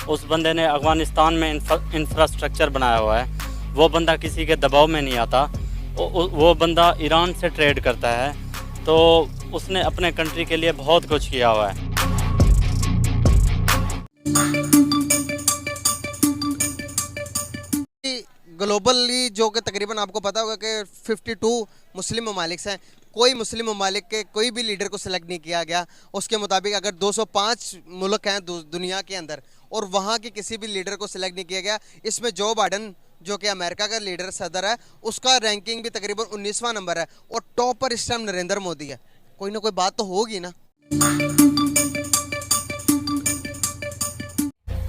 उस बंदे ने अफगानिस्तान में इंफ्रास्ट्रक्चर बनाया हुआ है। वो बंदा किसी के दबाव में नहीं आता। वो बंदा ईरान से ट्रेड करता है, तो उसने अपने कंट्री के लिए बहुत कुछ किया हुआ है। ग्लोबली जो कि तकरीबन आपको पता होगा कि 52 मुस्लिम ममालिक हैं। कोई मुस्लिम ममालिक के कोई भी लीडर को सिलेक्ट नहीं किया गया। उसके मुताबिक अगर 205 मुल्क हैं दुनिया के अंदर और वहाँ के किसी भी लीडर को सिलेक्ट नहीं किया गया। इसमें जो बाइडन जो कि अमेरिका का लीडर सदर है, उसका रैंकिंग भी तकरीबन 19वां नंबर है और टॉप पर इस टाइम नरेंद्र मोदी है। कोई ना कोई बात तो होगी ना।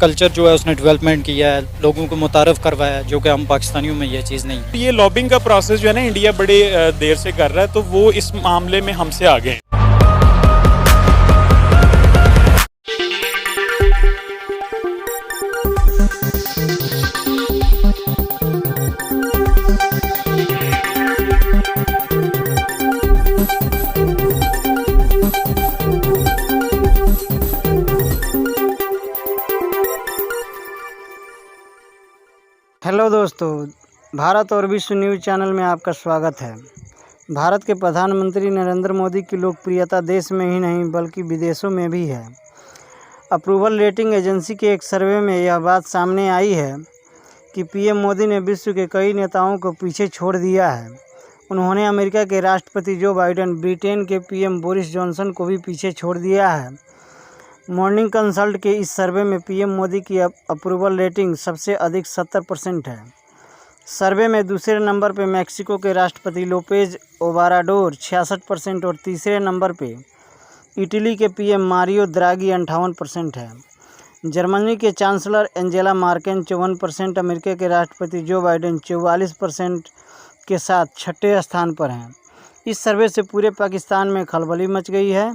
कल्चर जो है उसने डेवलपमेंट किया है, लोगों को मुतारफ़ करवाया, जो कि हम पाकिस्तानियों में ये चीज़ नहीं है। ये लॉबिंग का प्रोसेस जो है ना, इंडिया बड़े देर से कर रहा है, तो वो इस मामले में हमसे आगे हैं। हेलो दोस्तों, भारत और विश्व न्यूज़ चैनल में आपका स्वागत है। भारत के प्रधानमंत्री नरेंद्र मोदी की लोकप्रियता देश में ही नहीं बल्कि विदेशों में भी है। अप्रूवल रेटिंग एजेंसी के एक सर्वे में यह बात सामने आई है कि पीएम मोदी ने विश्व के कई नेताओं को पीछे छोड़ दिया है। उन्होंने अमेरिका के राष्ट्रपति जो बाइडेन, ब्रिटेन के पीएम बोरिस जॉनसन को भी पीछे छोड़ दिया है। मॉर्निंग कंसल्ट के इस सर्वे में पीएम मोदी की अप्रूवल रेटिंग सबसे अधिक 70% है। सर्वे में दूसरे नंबर पे मैक्सिको के राष्ट्रपति लोपेज ओबाराडोर 66% और तीसरे नंबर पे इटली के पीएम मारियो द्रागी 58% है। जर्मनी के चांसलर एंजेला मार्केल 54%, अमेरिका के राष्ट्रपति जो बाइडेन 44% के साथ छठे स्थान पर हैं। इस सर्वे से पूरे पाकिस्तान में खलबली मच गई है।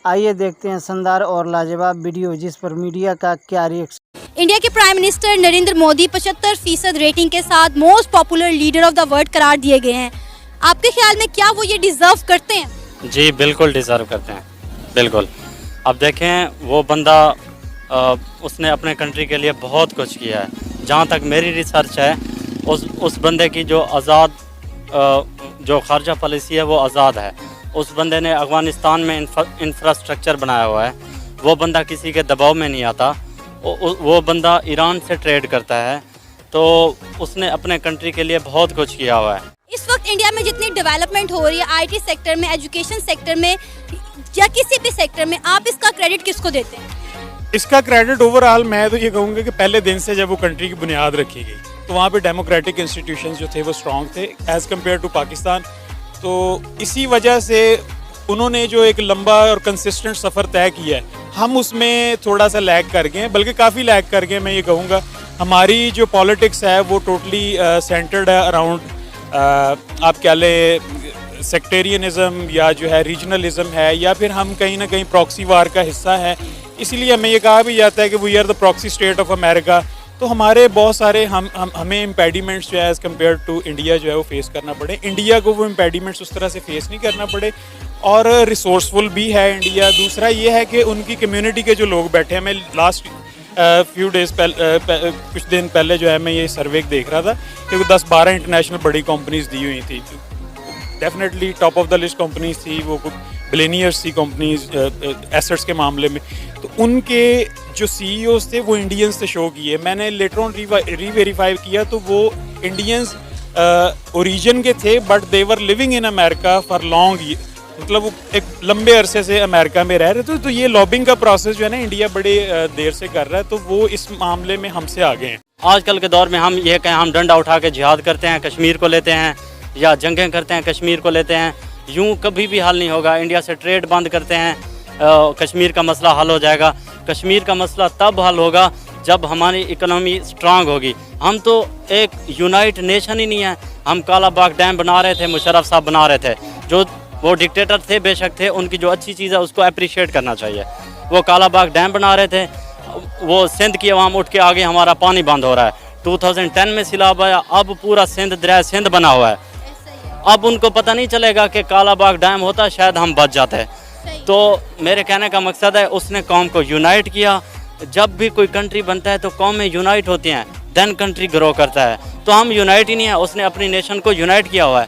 आइए देखते हैं शानदार और लाजवाब वीडियो, जिस पर मीडिया का क्या रिएक्शन। इंडिया के prime minister Narendra Modi 75% rating के साथ most popular leader of the world करार दिए गए हैं। आपके ख्याल में क्या वो ये डिजर्व करते हैं? जी बिल्कुल डिज़र्व करते हैं, बिल्कुल। अब देखें, वो बंदा उसने अपने कंट्री के लिए बहुत कुछ किया है। जहाँ तक मेरी रिसर्च है, उस बंदे की जो आज़ाद जो खारजा पॉलिसी है वो आज़ाद है। उस बंदे ने अफगानिस्तान में इंफ्रास्ट्रक्चर बनाया हुआ है। वो बंदा किसी के दबाव में नहीं आता। वो बंदा ईरान से ट्रेड करता है, तो उसने अपने कंट्री के लिए बहुत कुछ किया हुआ है। इस वक्त इंडिया में जितनी डेवलपमेंट हो रही है आईटी सेक्टर में, एजुकेशन सेक्टर में या किसी भी सेक्टर में, आप इसका क्रेडिट किसको देते हैं? इसका क्रेडिट ओवरऑल मैं तो ये कहूँगा कि पहले दिन से जब वो कंट्री की बुनियाद रखी गई, तो वहाँ पे डेमोक्रेटिक इंस्टीट्यूशंस जो थे वो स्ट्रॉन्ग थे एज़ कम्पेयर टू पाकिस्तान। तो इसी वजह से उन्होंने जो एक लंबा और कंसिस्टेंट सफ़र तय किया है, हम उसमें थोड़ा सा लैग कर गए, बल्कि काफ़ी लैग कर गए। मैं ये कहूँगा हमारी जो पॉलिटिक्स है वो टोटली सेंटर्ड है अराउंड आप क्या ले सेक्टेरियनिज़म या जो है रीजनलिज़म है, या फिर हम कहीं ना कहीं प्रॉक्सी वार का हिस्सा है। इसीलिए हमें ये कहा भी जाता है कि we are the proxy state of America. तो हमारे बहुत सारे हमें इम्पेडिमेंट्स जो है एज़ कम्पेयर टू इंडिया जो है वो फेस करना पड़े। इंडिया को वो इम्पेडिमेंट्स उस तरह से फेस नहीं करना पड़े, और रिसोर्सफुल भी है इंडिया। दूसरा ये है कि उनकी कम्युनिटी के जो लोग बैठे हैं, मैं लास्ट फ्यू डेज़ कुछ दिन पहले जो है मैं ये सर्वे देख रहा था कि 10-12 इंटरनेशनल बड़ी कंपनीज़ दी हुई थी। Definitely top of the list companies थी, वो बिलियनियर्स थी कंपनीज एसेट्स के मामले में। तो उनके जो सीईओज थे वो इंडियंस से शो किए। मैंने लेटर ऑन रीवेरीफाई किया तो वो इंडियंस ओरिजिन के थे, but they were living in America for long, मतलब वो एक लंबे अरसे से अमेरिका में रह रहे थे। तो ये लॉबिंग का प्रोसेस जो है ना, इंडिया बड़े देर से कर रहा है, तो वो इस मामले में हमसे आगे हैं। आजकल के दौर में हम ये कहें, हम डंडा उठा के जिहाद करते हैं, कश्मीर को लेते हैं, या जंगें करते हैं, कश्मीर को लेते हैं, यूं कभी भी हल नहीं होगा। इंडिया से ट्रेड बंद करते हैं, कश्मीर का मसला हल हो जाएगा। कश्मीर का मसला तब हल होगा जब हमारी इकोनॉमी स्ट्रांग होगी। हम तो एक यूनाइट नेशन ही नहीं है। हम काला बाग डैम बना रहे थे, मुशर्रफ साहब बना रहे थे, जो वो डिक्टेटर थे बेशक थे, उनकी जो अच्छी चीज़ है उसको अप्रिशिएट करना चाहिए। वो काला बाग डैम बना रहे थे, वो सिंध की अवाम उठ के आगे हमारा पानी बंद हो रहा है। 2010 में सैलाब आया, अब पूरा सिंध दरिया सिंध बना हुआ है। अब उनको पता नहीं चलेगा कि काला बाग डैम होता, शायद हम बच जाते हैं। तो मेरे कहने का मकसद है, उसने कौम को यूनाइट किया, जब भी कोई कंट्री बनता है तो कौमें यूनाइट होती हैं, देन कंट्री ग्रो करता है। तो हम यूनाइट ही नहीं है, उसने अपनी नेशन को यूनाइट किया हुआ है।